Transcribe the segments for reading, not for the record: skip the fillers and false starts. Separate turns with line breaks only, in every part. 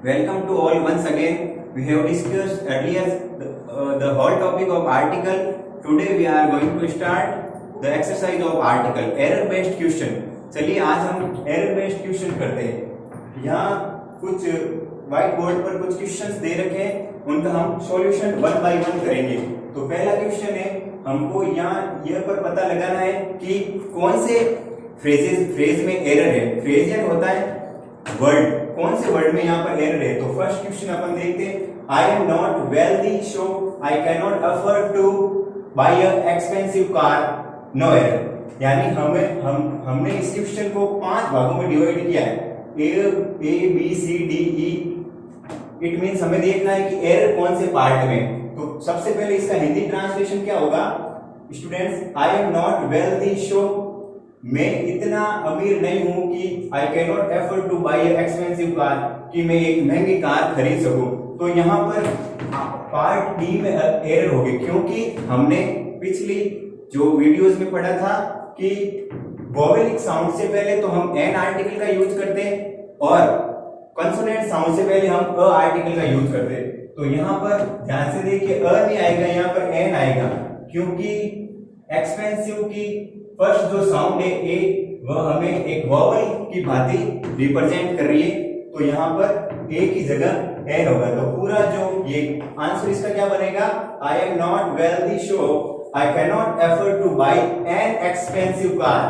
Welcome to all once again. We have discussed earlier the whole topic of article. Today we are going to start the exercise of article. Error based question. चलिए आज हम error based question करते हैं। यहाँ कुछ white board पर कुछ questions दे रखे हैं, उनका हम सॉल्यूशन वन बाय वन करेंगे। तो पहला क्वेश्चन है, हमको यहाँ यह पर पता लगाना है कि कौन से फ्रेज में एरर है। फ्रेज होता है वर्ड, कौन से वर्ड में यहाँ पर एरर है। तो फर्स्ट क्वेश्चन अपन देखते हैं, I am not wealthy so I can not afford to buy a expensive car, no error. यानी हमने इस क्वेश्चन को 5 भागों में डिवाइड किया है, A B C D E. It means हमें देखना है कि एरर कौन से पार्ट में। तो सबसे पहले इसका हिंदी ट्रांसलेशन क्या होगा students, I am not wealthy so मैं इतना अमीर नहीं हूं कि I can not afford to buy expensive car, कि मैं एक महंगी कार खरीद सकूं। तो यहाँ पर पार्ट डी में एरर होगी, क्योंकि हमने पिछली जो वीडियोस में पढ़ा था कि वोवेलिक साउंड से पहले तो हम एन आर्टिकल का यूज करते हैं और कंसोनेंट साउंड से पहले हम अ आर्टिकल का यूज करते हैं। तो यहाँ पर ध्यान से देखिए, अ नहीं आएगा, यहाँ पर एन आएगा, क्योंकि एक्सपेंसिव की फर्स्ट जो साउंड है ए, वह हमें एक वोवेल की भांति रिप्रेजेंट कर रही है। तो यहाँ पर ए की जगह एन होगा। तो पूरा जो ये आंसर इसका क्या बनेगा, I am not wealthy so I can not afford to buy an expensive car.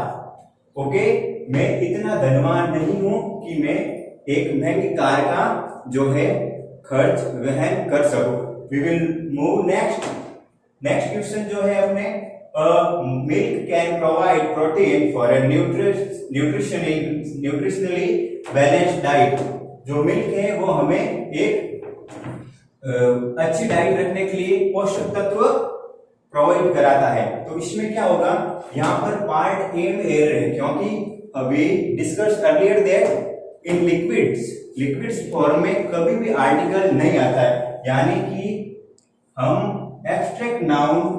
Okay, मैं इतना धनवान नहीं हूं कि मैं एक महंगी कार का जो है खर्च वहन कर सकूं। We will move next question जो है अपने, milk can provide protein for a nutritionally balanced diet। जो मिल्क है वो हमें एक अच्छी डाइट रखने के लिए पोषक तत्व प्रोवाइड कराता है। तो इसमें क्या होगा, यहाँ पर पार्ट ए में एरर है, क्योंकि अभी discuss earlier that in liquids form में कभी भी आर्टिकल नहीं आता है। यानी कि हम एब्स्ट्रैक्ट नाउन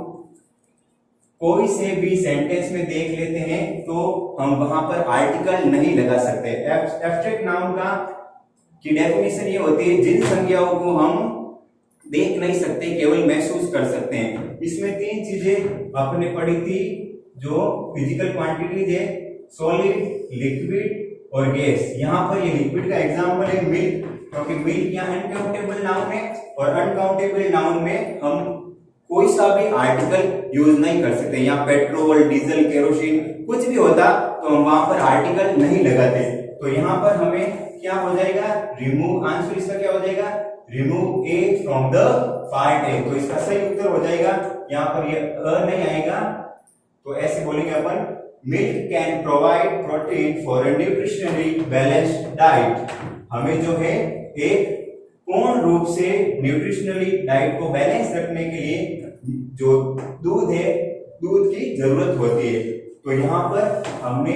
कोई से भी सेंटेंस में देख लेते हैं तो हम वहां पर आर्टिकल नहीं लगा सकते। एब्स्ट्रैक्ट नाउन का की डेफिनेशन ये होती है, जिन संज्ञाओं को हम देख नहीं सकते, केवल महसूस कर सकते हैं। इसमें 3 चीजें आपने पढ़ी थी जो फिजिकल क्वांटिटीज है, सॉलिड, लिक्विड और गैस। यहाँ पर ये लिक्विड का एग्जांपल है मिल्क, क्योंकि मिल्क यहाँ अनकाउंटेबल नाउन है और अनकाउंटेबल नाउन में हम कोई सा भी आर्टिकल यूज नहीं कर सकते। यहाँ पेट्रोल, डीजल, केरोसिन कुछ भी होता तो हम वहां पर आर्टिकल नहीं लगाते। तो यहाँ पर हमें क्या हो जाएगा, रिमूव, आंसर इसका क्या हो जाएगा, remove A from the part A. तो इसका सही उत्तर हो जाएगा, यहाँ पर ये अ नहीं आएगा। तो ऐसे बोलेंगे अपन, milk can provide protein for a nutritionally balanced diet. हमें जो है एक पूर्ण रूप से न्यूट्रिशनली डाइट को बैलेंस रखने के लिए जो दूध है, दूध की जरूरत होती है। तो यहाँ पर हमने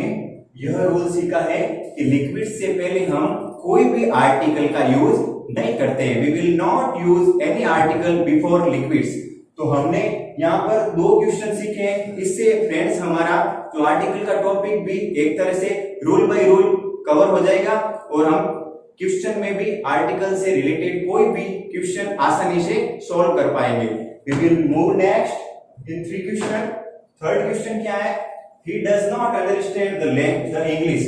यह रूल सीखा है कि लिक्विड से पहले हम कोई भी आर्टिकल का यूज नहीं करते हैं। We will not use any article before liquids. तो हमने यहाँ पर 2 क्वेश्चन सीखे हैं। इससे फ्रेंड्स हमारा जो आर्टिकल का टॉपिक भी एक तरह से रूल बाय रूल कवर हो जाएगा और हम क्वेश्चन में भी आर्टिकल से रिलेटेड कोई भी क्वेश्चन आसानी से सॉल्व कर पाएंगे। We will move next in 3 question. Third question क्या है, he does not understand the English.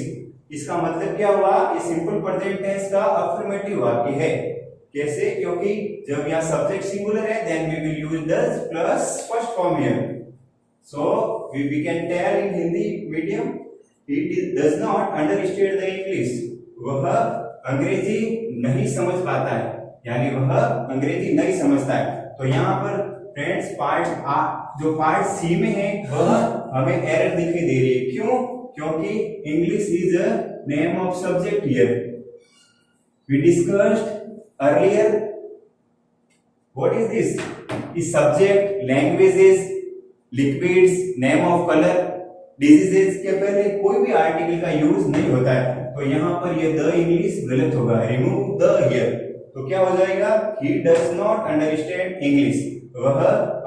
इसका मतलब क्या हुआ, ये सिंपल प्रेजेंट टेंस का अफर्मेटिव वाक्य है। कैसे, क्योंकि जब यहाँ सब्जेक्ट सिंगुलर है then we will use does plus first form here. So we can tell in Hindi medium, he does not understand the English. वह अंग्रेजी नहीं समझ पाता है, यानी वह अंग्रेजी नहीं समझता है। तो यहाँ पर फ्रेंड्स जो पार्ट सी में है वह हमें एरर दिखाई दे रही है। क्यों, क्योंकि English is a name of subject here. We discussed earlier what is this, is subject, languages, liquids, name of colour, diseases के पहले कोई भी आर्टिकल का यूज नहीं होता है। तो यहाँ पर ये द इंग्लिश गलत होगा, रिमूव द हियर। तो क्या हो जाएगा, ही डज नॉट अंडरस्टैंड इंग्लिश, वह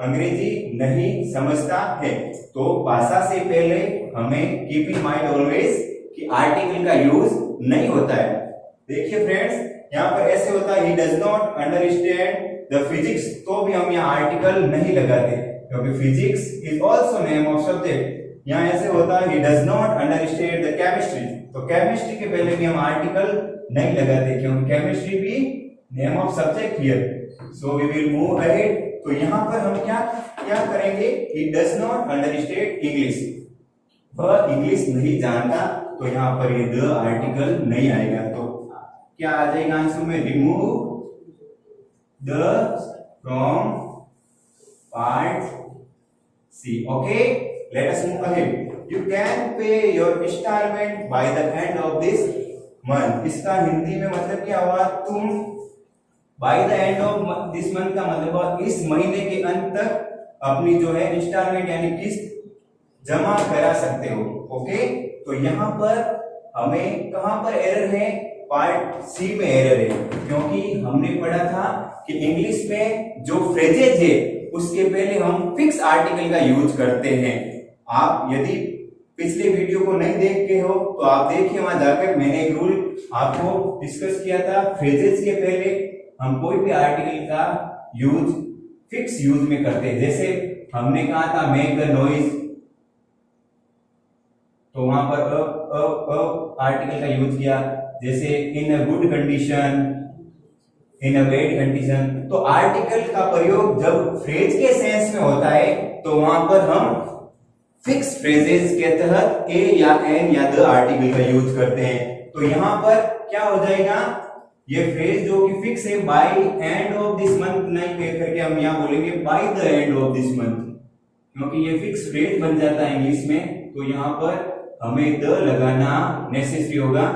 अंग्रेजी नहीं समझता है। तो भाषा से पहले हमें कीप इन माइंड ऑलवेज कि आर्टिकल का यूज नहीं होता है। देखिए फ्रेंड्स, यहाँ पर ऐसे होता है, he does not understand the physics, तो भी हम यहाँ आर्टिकल नहीं लगाते क्योंकि physics is also name of subject. यहाँ ऐसे होता है, he does not understand the chemistry, तो केमिस्ट्री के पहले भी हम आर्टिकल नहीं लगाते क्योंकि केमिस्ट्री भी name of subject here. So we will move ahead. तो यहाँ पर हम क्या क्या करेंगे, he does not understand English, वह इंग्लिश नहीं जानता, तो यहाँ पर ये द आर्टिकल नहीं आएगा। तो क्या आ जाएगा आंसर में, remove the from part C. Okay, let us move ahead. You can pay your instalment by the end of this month. इसका हिंदी में मतलब क्या हुआ, तुम by the end of this month का मतलब हुआ इस महीने के अंत तक अपनी जो है इंस्टॉलमेंट यानी किस्त जमा करा सकते हो। ओके, तो यहाँ पर हमें कहां पर एरर है, पार्ट सी में एरर है, क्योंकि हमने पढ़ा था कि इंग्लिश में जो फ्रेजेज है उसके पहले हम फिक्स आर्टिकल का यूज करते हैं। आप यदि पिछले वीडियो को नहीं देख के हो तो आप देखिए, वहां जाकर मैंने एक रूल आपको डिस्कस किया था, फ्रेजेज के पहले हम कोई भी आर्टिकल का यूज फिक्स यूज में करते हैं। जैसे हमने कहा था मेक अ नॉइज, तो वहां पर आर्टिकल का यूज किया। जैसे in a good condition, in a bad condition, तो आर्टिकल का प्रयोग जब फ्रेज के सेंस में होता है तो वहां पर हम फिक्स फ्रेजेस के तहत ए या एन या द आर्टिकल का यूज करते हैं। तो यहां पर क्या हो जाएगा, ये फ्रेज जो कि फिक्स है, by end of this month नहीं कह करके हम यहां बोलेंगे by the end of this month, क्योंकि ये फिक्स फ्रेज बन जाता है इंग्लिश में। तो यहां पर हमें द लगाना नेसेसरी होगा,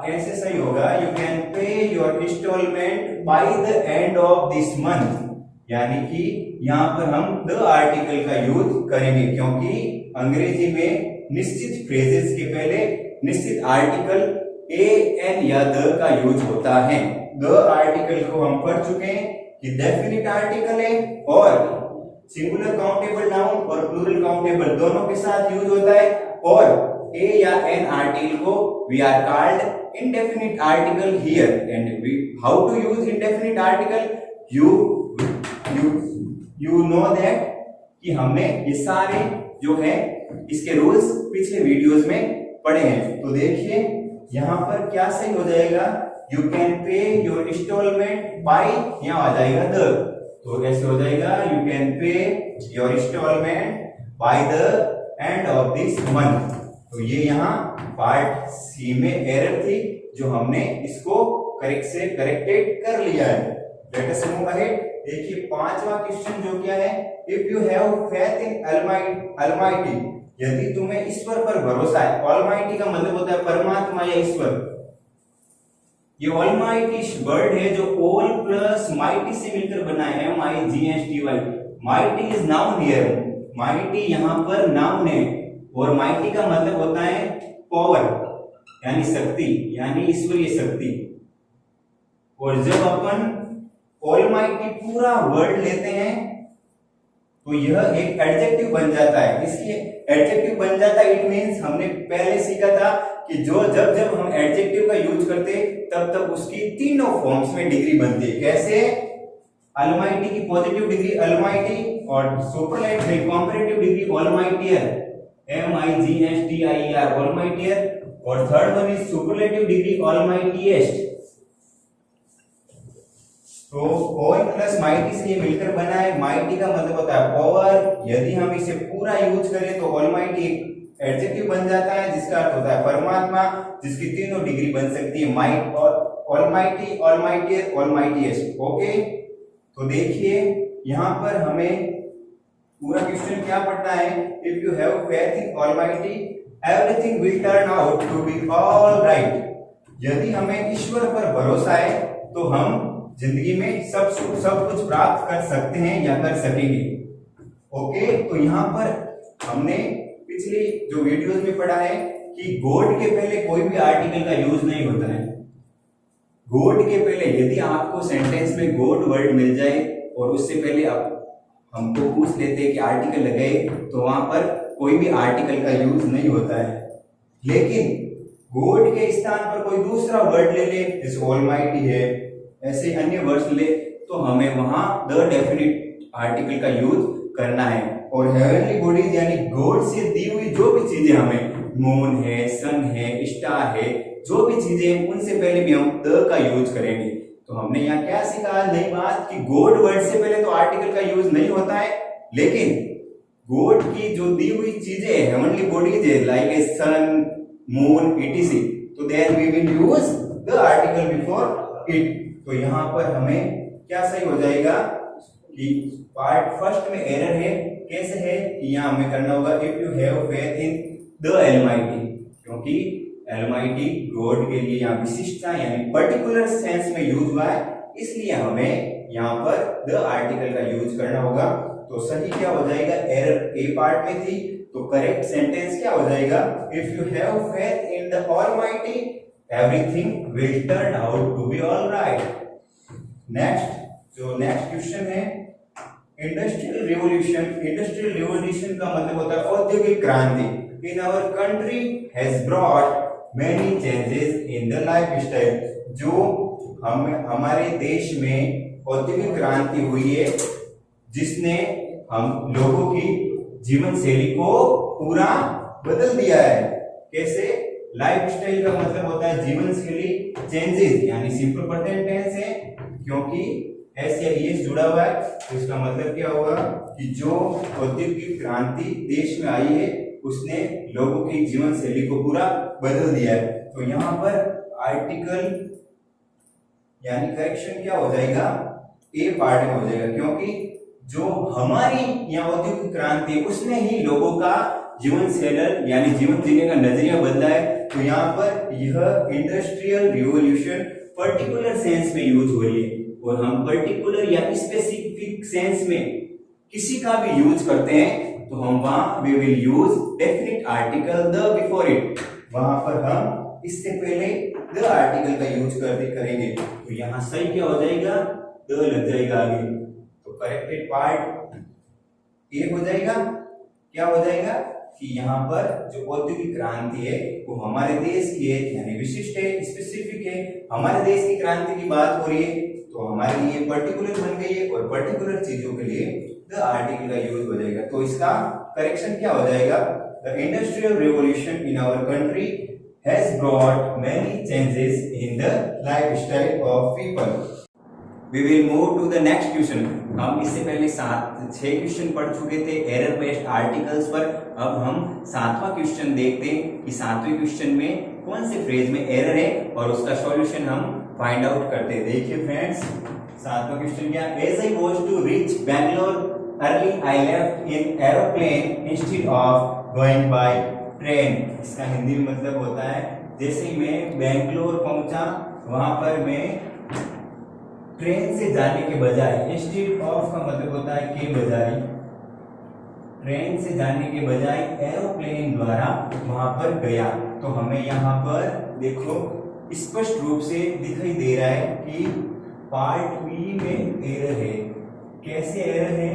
ऐसे सही होगा। You can pay your instalment by the end of this month, यानी कि यहां पर हम द आर्टिकल का यूज करेंगे, क्योंकि अंग्रेजी में निश्चित फ्रेजेस के पहले निश्चित आर्टिकल ए एन या द का यूज होता है। द आर्टिकल को हम पढ़ चुके हैं कि डेफिनिट आर्टिकल है और सिंगुलर काउंटेबल नाउन और प्लूरल काउंटेबल दोनों के साथ यूज होता है, और ए या एन आर्टिकल को we are called indefinite article here. And how to use indefinite article, you know that कि हमने ये सारे जो है इसके रूल्स पिछले वीडियोस में पढ़े हैं। तो देखिए यहां पर क्या सही हो जाएगा, you can pay your instalment by, यहां आ जाएगा द, तो ऐसे हो जाएगा you can pay your instalment by the end of this month. तो ये यहाँ पार्ट सी में एरर थी जो हमने इसको करेक्टेड कर लिया है। Late us move ahead. देखिए पांचवा क्वेश्चन जो क्या है, if you have faith in Almighty, यदि तुम्हें ईश्वर पर भरोसा है। ऑलमाइटी का मतलब होता है परमात्मा या ईश्वर। ये ऑलमाइटी वर्ड है जो ऑल प्लस माइटी से मिलकर बना है, MIGHTY। Mighty is noun here, mighty यहाँ पर नाउन है, और माइटी का मतलब होता है पावर यानी शक्ति, यानी ईश्वरीय शक्ति। और जब अपन ऑलमाइटी पूरा वर्ड लेते हैं तो यह एक एडजेक्टिव बन जाता है। इसलिए एडजेक्टिव बन जाता है, इट मींस हमने पहले सीखा था कि जो जब जब हम एडजेक्टिव का यूज करते तब तब उसकी तीनों फॉर्म्स में डिग्री बनती है। कैसे, अलमाइटी की पॉजिटिव डिग्री अलमाइटी, और superlative comparative degree almightier, MIGHTIER almightier, और third one is superlative degree almightiest. तो ऑल प्लस माइटी से ये मिलकर बना है। माइटी का मतलब होता है पावर, यदि हम इसे पूरा यूज करें तो ऑलमाइटी एडजेक्टिव बन जाता है जिसका अर्थ होता है परमात्मा, जिसकी तीनों डिग्री बन सकती है, माइट और ऑलमाइटी, ऑलमाइटियर, ऑलमाइटीएस्ट। ओके, तो देखिए यहां पर हमें पूरा क्वेश्चन क्या पढ़ना है, if you have faith in almighty everything will turn out to be all right. यदि हमें ईश्वर पर भरोसा है तो हम जिंदगी में सब कुछ प्राप्त कर सकते हैं या कर सकेंगे। ओके, तो यहाँ पर हमने पिछली जो वीडियोस में पढ़ा है कि गॉड के पहले कोई भी आर्टिकल का यूज नहीं होता है। गॉड के पहले यदि आपको सेंटेंस में गॉड वर्ड मिल जाए और उससे पहले आप हमको पूछ लेते हैं कि आर्टिकल लगाए, तो वहां पर कोई भी आर्टिकल का यूज नहीं होता है। लेकिन गॉड के स्थान पर कोई दूसरा वर्ड ले ले, जैसे ऑलमाइटी है, ऐसे अन्य वर्ड्स ले, तो हमें वहां द डेफिनेट आर्टिकल का यूज करना है। और हेवनली बॉडीज यानी गॉड से दी हुई जो भी चीजें, हमें मून है, सन है, स्टार है, जो भी चीजें, उनसे पहले भी हम द का यूज करेंगे। तो हमने यहाँ क्या सीखा नई बात कि गॉड वर्ड से पहले तो आर्टिकल का यूज नहीं होता है, लेकिन गॉड की जो दी हुई चीजें हेवनली बॉडीज है like a sun, moon, etc, तो there we will use the article before it. तो यहाँ पर हमें क्या सही हो जाएगा कि पार्ट फर्स्ट में एरर है, कैसे है कि यहाँ हमें करना होगा if you have faith in the almighty, क्योंकि एलमाइटी गॉड के लिए यहाँ विशिष्टता यानी पर्टिकुलर सेंस में यूज हुआ है, इसलिए हमें यहाँ पर द आर्टिकल का यूज करना होगा। तो सही क्या हो जाएगा, एरर ए पार्ट में थी, तो करेक्ट सेंटेंस क्या हो जाएगा, if you have faith in the almighty everything will turn out to be alright. Next, जो नेक्स्ट क्वेश्चन है इंडस्ट्रियल रिवॉल्यूशन। इंडस्ट्रियल रिवॉल्यूशन का मतलब होता है औद्योगिक क्रांति। In our country has brought many changes in the lifestyle. जो हमारे देश में औद्योगिक क्रांति हुई है, जिसने हम लोगों की जीवन शैली को पूरा बदल दिया है। कैसे, लाइफस्टाइल का मतलब होता है जीवन शैली, चेंजेस यानी सिंपल प्रेजेंट टेंस है, क्योंकि एस या ईएस जुड़ा हुआ है, तो इसका मतलब क्या होगा कि जो औद्योगिक क्रांति देश में आई है उसने लोगों की जीवन शैली को पूरा बदल दिया है। तो यहाँ पर आर्टिकल यानी करेक्शन क्या हो जाएगा, ए पार्ट में हो जाएगा, क्योंकि जो हमारी यहाँ औद्योगिक क्रांति है उसने ही लोगों का जीवन शैली यानी जीवन जीने का नजरिया बदला है। तो यहाँ पर यह इंडस्ट्रियल रिवॉल्यूशन पर्टिकुलर सेंस में यूज हो रही है, और हम पर्टिकुलर या स्पेसिफिक सेंस में किसी का भी यूज करते हैं तो हम वहां we will use definite article the before it. वहां पर हम इससे पहले द आर्टिकल का यूज करेंगे। तो यहाँ सही क्या हो जाएगा, द लग जाएगा आगे, तो करेक्टेड पार्ट ए हो जाएगा। क्या हो जाएगा कि यहाँ पर जो औद्योगिक क्रांति है वो हमारे देश की है, यानी विशिष्ट है, स्पेसिफिक है, हमारे देश की क्रांति की बात हो रही है, तो हमारे लिए पर्टिकुलर बन गई है, और पर्टिकुलर चीजों के लिए द आर्टिकल का यूज हो जाएगा। तो इसका करेक्शन क्या हो जाएगा, the industrial revolution in our country has brought many changes in the lifestyle of people. We will move to the next question। हम इससे पहले 6 क्वेश्चन पढ़ चुके थे एरर बेस्ड आर्टिकल्स पर। अब हम 7वां क्वेश्चन देखते हैं कि 7वें क्वेश्चन में कौन से फ्रेज में एरर है और उसका सॉल्यूशन हम फाइंड आउट करते हैं। देखिए फ्रेंड्स, 7वां क्वेश्चन क्या, as I was to reach Bangalore early I left in aeroplane instead of going by train. इसका हिंदी में मतलब होता है जैसे ही मैं बैंगलोर पहुंचा, वहां पर मैं ट्रेन से जाने के बजाय, इंस्टेड ऑफ का मतलब होता है के बजाय, ट्रेन से जाने के बजाय एरोप्लेन द्वारा वहां पर गया। तो हमें यहाँ पर देखो स्पष्ट रूप से दिखाई दे रहा है कि पार्ट बी में एरर है। कैसे एरर है,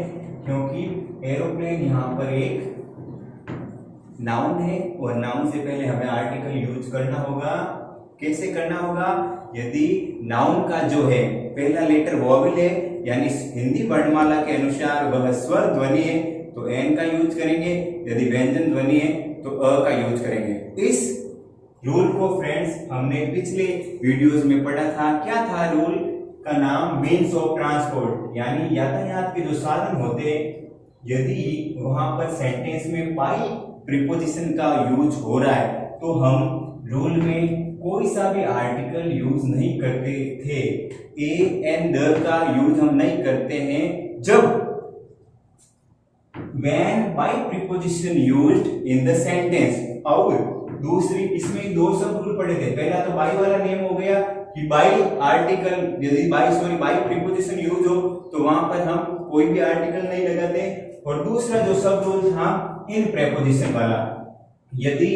क्योंकि एरोप्लेन यहाँ पर एक नाउन है और नाउन से पहले हमें आर्टिकल यूज करना होगा। कैसे करना होगा, यदि नाउन का जो है पहला लेटर वॉवेल है, यानी हिंदी वर्णमाला के अनुसार वह स्वर ध्वनि है तो एन का यूज करेंगे, यदि व्यंजन ध्वनि है तो अ का यूज करेंगे। इस रूल को फ्रेंड्स हमने पिछले वीडियोस में पढ़ा था। क्या था रूल का नाम, मीन्स ऑफ ट्रांसपोर्ट, यानी यातायात के जो साधन होते हैं, यदि वहां पर सेंटेंस में बाई प्रीपोजिशन का यूज हो रहा है तो हम रूल में कोई सा भी आर्टिकल यूज नहीं करते थे। ए एंड द का यूज हम नहीं करते हैं जब when by preposition used in the sentence। और दूसरी, इसमें 2 सब रूल पढ़े थे। पहला तो बाई वाला नियम हो गया कि बाई आर्टिकल, यदि बाई प्रीपोजिशन यूज हो तो वहां पर हम कोई भी आर्टिकल नहीं लगाते। और दूसरा जो सब रूल था इन प्रेपोजिशन वाला, यदि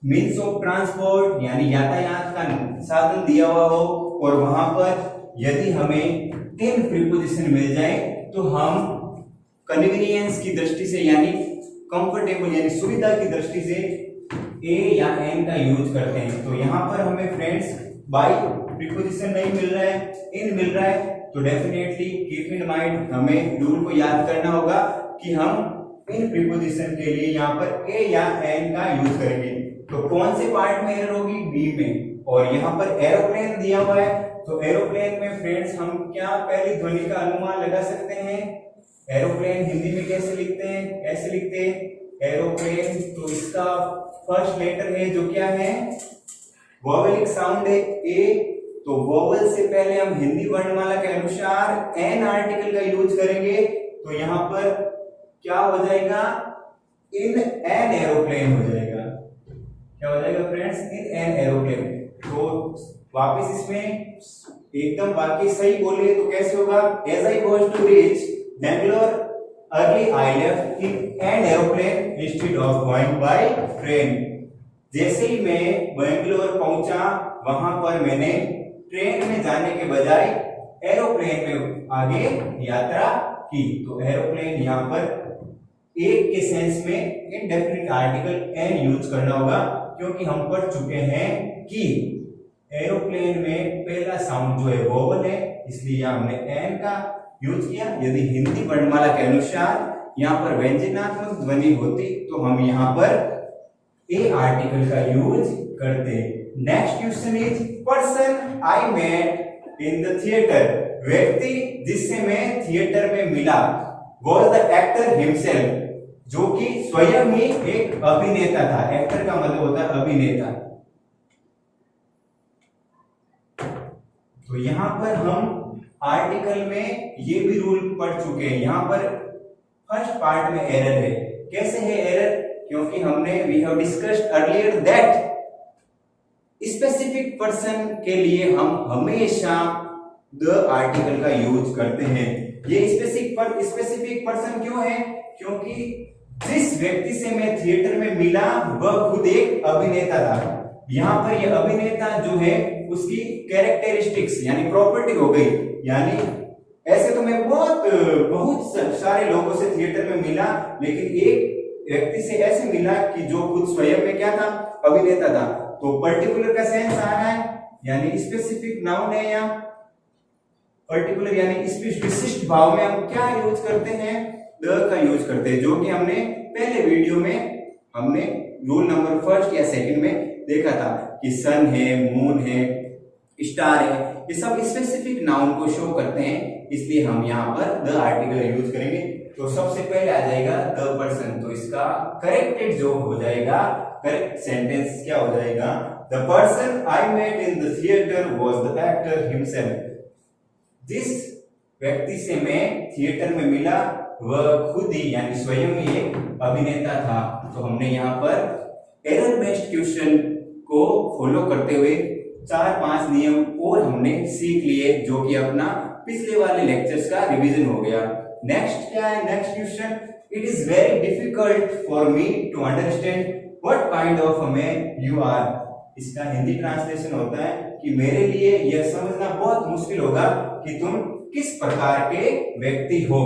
मीन्स ऑफ ट्रांसपोर्ट यानी यातायात का साधन दिया हुआ हो और वहां पर यदि हमें इन प्रीपोजिशन मिल जाए तो हम कन्वीनियंस की दृष्टि से यानी कंफर्टेबल यानी सुविधा की दृष्टि से ए या एन का यूज करते हैं। तो यहाँ पर हमें फ्रेंड्स बाई प्रीपोजिशन नहीं मिल रहा है, इन मिल रहा है, तो डेफिनेटली कीप इन माइंड, हमें रूल को याद करना होगा कि हम इन प्रीपोजिशन के लिए यहाँ पर ए या एन का यूज करेंगे। तो कौन से पार्ट में एरर होगी? बी में। और यहाँ पर एरोप्लेन दिया हुआ है, तो एरोप्लेन में फ्रेंड्स हम क्या पहली ध्वनि का अनुमान लगा सकते हैं? एरोप्लेन हिंदी में कैसे लिखते हैं? ऐसे लिखते हैं एरोप्लेन। तो इसका फर्स्ट लेटर है जो क्या है? वोवेलिक साउंड है ए। तो वोवेल से पहले हम हिंदी वर्णमाला के अनुसार एन आर्टिकल का यूज करेंगे। तो यहाँ पर क्या हो जाएगा? इन एन एरोप्लेन हो जाएगा। क्या हो जाएगा फ्रेंड्स? In an aeroplane. तो वापस इसमें एकदम बाकी सही बोले तो कैसे होगा? As I was to reach Bangalore early I left in an aeroplane instead of going by train. जैसे ही मैं बेंगलोर पहुंचा, वहां पर मैंने ट्रेन में जाने के बजाय एरोप्लेन में आगे यात्रा की। तो एरोप्लेन यहाँ पर एक के सेंस में इंडेफिनिट आर्टिकल एन यूज करना होगा, क्योंकि हम पढ़ चुके हैं कि एरोप्लेन में पहला साउंड जो है वोवल है, इसलिए यहाँ हमने एन का यूज किया। यदि हिंदी वर्णमाला के अनुसार यहाँ पर व्यंजनात्मक ध्वनि होती तो हम यहाँ पर ए आर्टिकल का यूज करते। Next question is person I met in the theatre. व्यक्ति जिससे मैं थिएटर में मिला was the actor himself, जो कि स्वयं ही एक अभिनेता था। एक्टर का मतलब होता है अभिनेता। तो यहां पर हम आर्टिकल में ये भी रूल पढ़ चुके हैं। यहां पर फर्स्ट पार्ट में एरर है। कैसे है एरर? क्योंकि हमने we have discussed earlier that specific person के लिए हम हमेशा द आर्टिकल का यूज करते हैं। ये स्पेसिफिक पर्सन क्यों है? क्योंकि जिस व्यक्ति से मैं थिएटर में मिला वह खुद एक अभिनेता था। यहाँ पर यह अभिनेता जो है उसकी कैरेक्टरिस्टिक्स यानी प्रॉपर्टी हो गई। यानी ऐसे तो मैं बहुत सारे लोगों से थिएटर में मिला, लेकिन एक व्यक्ति से ऐसे मिला कि जो खुद स्वयं में क्या था? अभिनेता था। तो पर्टिकुलर का सेंस आ रहा है, यानी स्पेसिफिक नाउन है। यहाँ पर्टिकुलर यानी इस विशिष्ट भाव में हम क्या यूज करते हैं? द का यूज करते हैं, जो कि हमने पहले वीडियो में हमने रूल नंबर फर्स्ट या सेकंड में देखा था कि सन है, मून है, स्टार है, ये सब स्पेसिफिक नाउन को शो करते हैं, इसलिए हम यहाँ पर द आर्टिकल यूज करेंगे। तो सबसे पहले आ जाएगा द पर्सन। तो इसका करेक्टेड जो हो जाएगा, करेक्ट सेंटेंस क्या हो जाएगा? The person I met in the theatre was the actor himself. जिस व्यक्ति से मैं थिएटर में मिला वह खुद ही यानी स्वयं ही एक अभिनेता था। तो हमने यहाँ पर एरर बेस्ड क्वेश्चन को फॉलो करते हुए 4-5 नियम और हमने सीख लिए, जो कि अपना पिछले वाले लेक्चर्स का रिवीजन हो गया। नेक्स्ट क्या है? Next question, it is very difficult for me to understand what kind of a man you are. इसका हिंदी ट्रांसलेशन होता है कि मेरे लिए यह समझना बहुत मुश्किल होगा कि तुम किस प्रकार के व्यक्ति हो।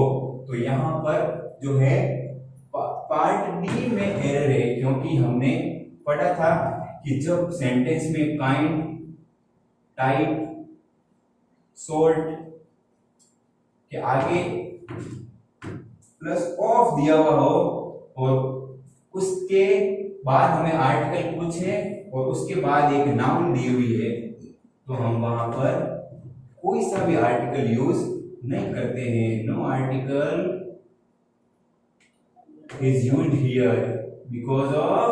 तो यहाँ पर जो है पार्ट डी में एरर है, क्योंकि हमने पढ़ा था कि जब सेंटेंस में काइंड, टाइप, सोल्ट के आगे प्लस ऑफ दिया हुआ हो और उसके बाद हमें आर्टिकल पूछे और उसके बाद एक नाउन दी हुई है, तो हम वहां पर कोई सा भी आर्टिकल यूज नहीं करते हैं। No article is used here because of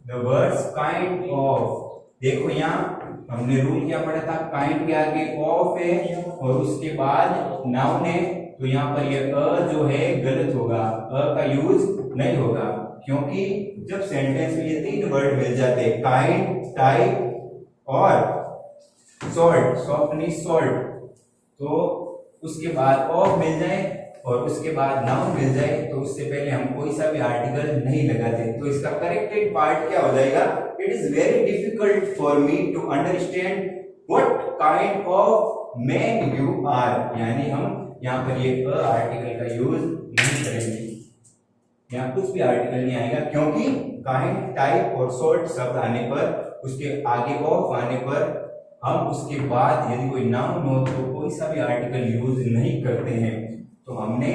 the words kind of. देखो यहाँ हमने रूल क्या पढ़ा था? काइंड के आगे ऑफ है और उसके बाद नाउन है, तो यहाँ पर ये अ जो है गलत होगा, अ का यूज नहीं होगा, क्योंकि जब सेंटेंस में ये 3 वर्ड मिल जाते हैं, काइंड, टाइप और सॉल्ट, सॉफ्टनेस, सॉल्ट, तो उसके बाद ऑफ मिल जाए और उसके बाद नाउन मिल जाए, तो उससे पहले हम कोई सा भी आर्टिकल नहीं लगाते। तो इसका करेक्टेड पार्ट क्या हो जाएगा? It is very difficult for me to understand what kind of man you are, यानी हम यहाँ पर ये आर्टिकल का यूज नहीं करेंगे। यहाँ कुछ भी आर्टिकल नहीं आएगा, क्योंकि काइंड, टाइप और सॉर्ट शब्द आने पर, उसके आगे ऑफ आने पर हम उसके बाद यदि कोई नाउन हो तो कोई सा भी आर्टिकल यूज नहीं करते हैं। तो हमने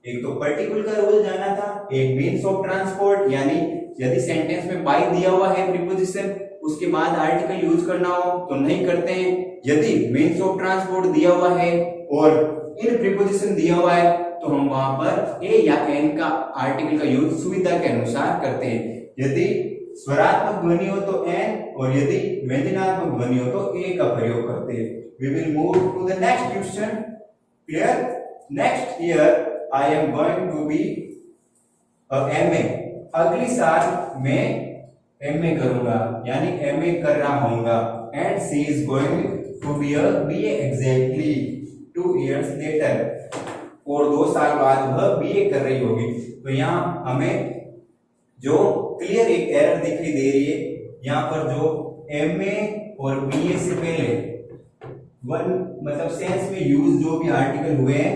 एक तो पर्टिकुलर का रूल जाना था, एक मीन्स ऑफ ट्रांसपोर्ट, यानी यदि सेंटेंस में बाय दिया हुआ है प्रीपोजिशन, उसके बाद आर्टिकल यूज करना हो तो नहीं करते हैं। यदि मीन्स ऑफ ट्रांसपोर्ट दिया हुआ है और इन प्रीपोजिशन दिया हुआ है तो हम वहां पर ए या एन का आर्टिकल का यूज सुविधा के अनुसार करते हैं। यदि स्वरात्मक ध्वनि हो तो एन, और यदि व्यंजनात्मक ध्वनि हो तो ए का प्रयोग करते हैं। We will move to the next question. Clear? Next year I am going to be MA. अगली साल मैं एमए करूंगा, यानी एमए कर रहा हूंगा। And she is going to be a BA exactly 2 years later, और 2 साल बाद वह बीए कर रही होगी। तो यहाँ हमें जो क्लियर एक एरर दिखाई दे रही है, यहाँ पर जो एमए और बीए से पहले वन मतलब सेंस में यूज जो भी आर्टिकल हुए हैं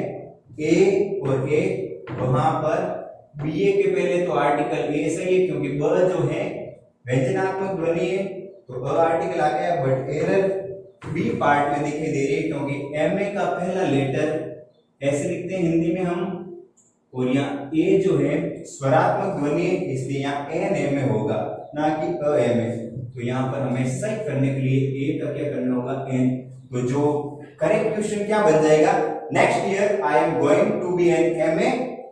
ए और ए, वहां पर बीए के पहले तो आर्टिकल ए सही है, क्योंकि ब जो है व्यंजनात्मक ध्वनि है तो ब आर्टिकल आ गया। बट एरर बी पार्ट में दिखाई दे रही है, क्योंकि एमए का पहला लेटर ऐसे लिखते हैं हिंदी में हम, और यहाँ ए जो है स्वरात्मक ध्वनि है, इसलिए यहाँ एन एम ए होगा, ना कि अ एम ए। तो यहाँ पर हमें सही करने के लिए ए का क्या करना होगा, एन। तो जो करेक्ट क्वेश्चन क्या बन जाएगा, next year I am going to be an M A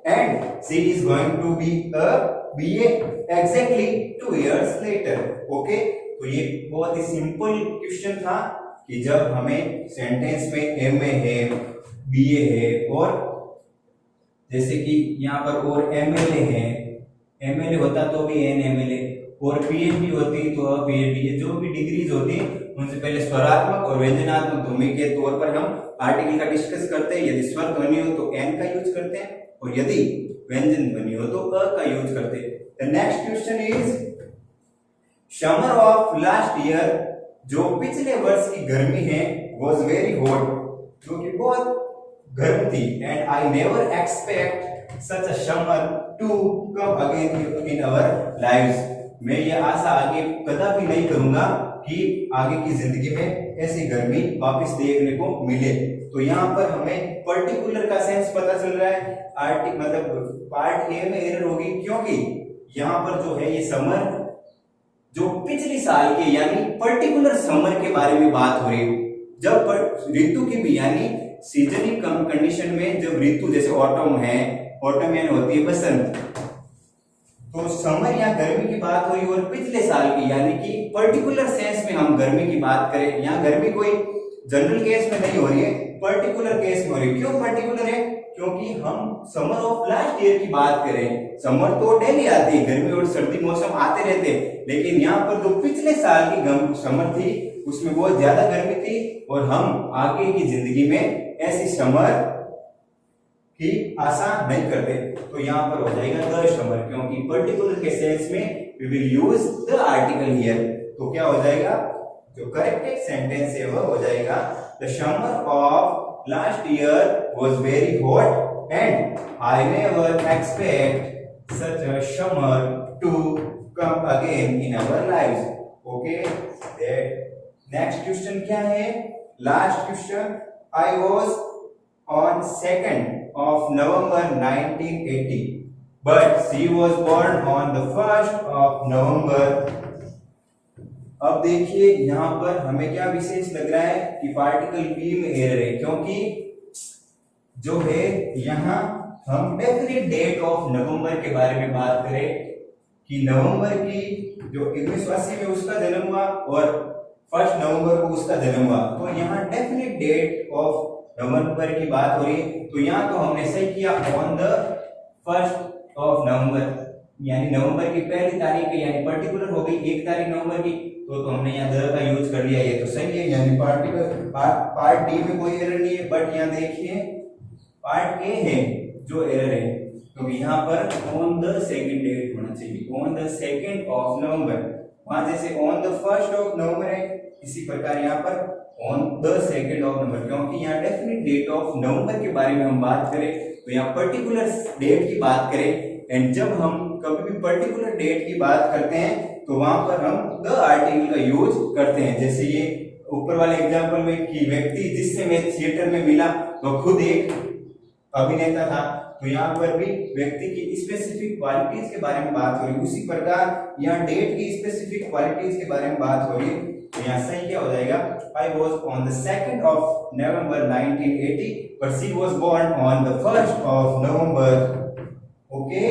and she is going to be a BA exactly 2 years later। Okay, तो ये बहुत ही सिंपल क्वेश्चन था कि जब हमें सेंटेंस में एमए है, बीए है, और जैसे कि यहाँ पर और एमएलए है, एमएलए होता तो भी एन एमएलए, और पीएचडी होती तो पीएचडी, जो भी डिग्रीज होती उनसे पहले स्वरात्मक और व्यंजनात्मक ध्वनि के तौर पर हम आर्टिकल का डिस्कस करते हैं। यदि स्वर ध्वनि हो तो एन का यूज करते हैं, और यदि व्यंजन ध्वनि हो तो अ का यूज करते हैं। The next question is summer of last year, जो पिछले वर्ष की गर्मी है, वॉज वेरी हॉट, जो कि बहुत गर्म थी। And I never expect such a summer to come again in our lives. मैं ये आशा आगे कदापि नहीं करूंगा कि आगे की जिंदगी में ऐसी गर्मी वापस देखने को मिले। तो यहाँ पर हमें पर्टिकुलर का सेंस पता चल रहा है, मतलब पार्ट ए में एरर होगी, क्योंकि यहाँ पर जो है ये समर जो पिछली साल के यानी पर्टिकुलर समर के बारे में बात हो रही है। जब ऋतु की भी यानी सीजनल कंडीशन में जब ऋतु जैसे ऑटम है, ऑटम यानी होती है बसंत, तो समर या गर्मी की बात हो रही है, और पिछले साल की यानी कि पर्टिकुलर सेंस में हम गर्मी की बात करें। यहाँ गर्मी कोई जनरल केस में नहीं हो रही है, पर्टिकुलर केस में हो रही है। क्यों पर्टिकुलर है? क्योंकि हम समर ऑफ लास्ट ईयर की बात करें। समर तो डेली आती है, गर्मी और सर्दी मौसम आते रहते हैं, लेकिन यहाँ पर जो पिछले साल की समर थी उसमें बहुत ज्यादा गर्मी थी, और हम आगे की जिंदगी में ऐसी समर की आशा नहीं करते। तो यहाँ पर हो जाएगा द समर, क्योंकि पर्टिकुलर के सेंस में we will use the article here. तो क्या हो जाएगा, जो करेक्ट सेंटेंस है वह हो जाएगा the summer of last year was very hot and I never expect such a summer to come again in our lives। Okay, that next question क्या है, last question, I was on 2nd of November 1980 but she was born on the 1st of November। अब देखिए यहाँ पर हमें क्या विशेष लग रहा है कि पार्टिकल बी में एरर है, क्योंकि जो है यहाँ हम डेफिनेट डेट ऑफ नवंबर के बारे में बात करें कि नवंबर की जो 1980 में उसका जन्म हुआ और 1 नवंबर को उसका जन्म हुआ, तो यहाँ डेफिनेट डेट ऑफ नवंबर की बात हो रही है। तो यहाँ तो हमने सही किया ऑन द 1 नवंबर, यानी नवंबर की पहली तारीख यानी पर्टिकुलर हो गई 1 तारीख नवंबर की, तो हमने यहाँ द का यूज कर लिया, ये तो सही है, यानी पार्टिकल पार्ट डी में कोई एरर नहीं है। बट यहाँ देखिए पार्ट ए है जो एरर है, तो यहाँ पर ऑन द 2nd डेट होना चाहिए, on the 2nd of November। वहां जैसे on the 1st of November है, इसी प्रकार यहाँ पर on the 2nd of November, क्योंकि यहाँ डेफिनेट डेट ऑफ नवंबर के बारे में हम बात करें तो यहाँ पर्टिकुलर डेट की बात करें एंड जब हम कभी भी पर्टिकुलर डेट की बात करते हैं तो वहां पर हम द आर्टिकल का यूज करते हैं। जैसे ये ऊपर वाले एग्जांपल में कि व्यक्ति जिससे मैं थिएटर में मिला वह खुद एक अभिनेता था, तो यहाँ पर भी व्यक्ति की स्पेसिफिक क्वालिटीज के बारे में बात हो रही है। उसी प्रकार यहाँ डेट की स्पेसिफिक क्वालिटीज के बारे में बात हो रही है, तो यहाँ सही क्या हो जाएगा, I was on the 2nd of November 1980 but she was born on the 1st of November। Okay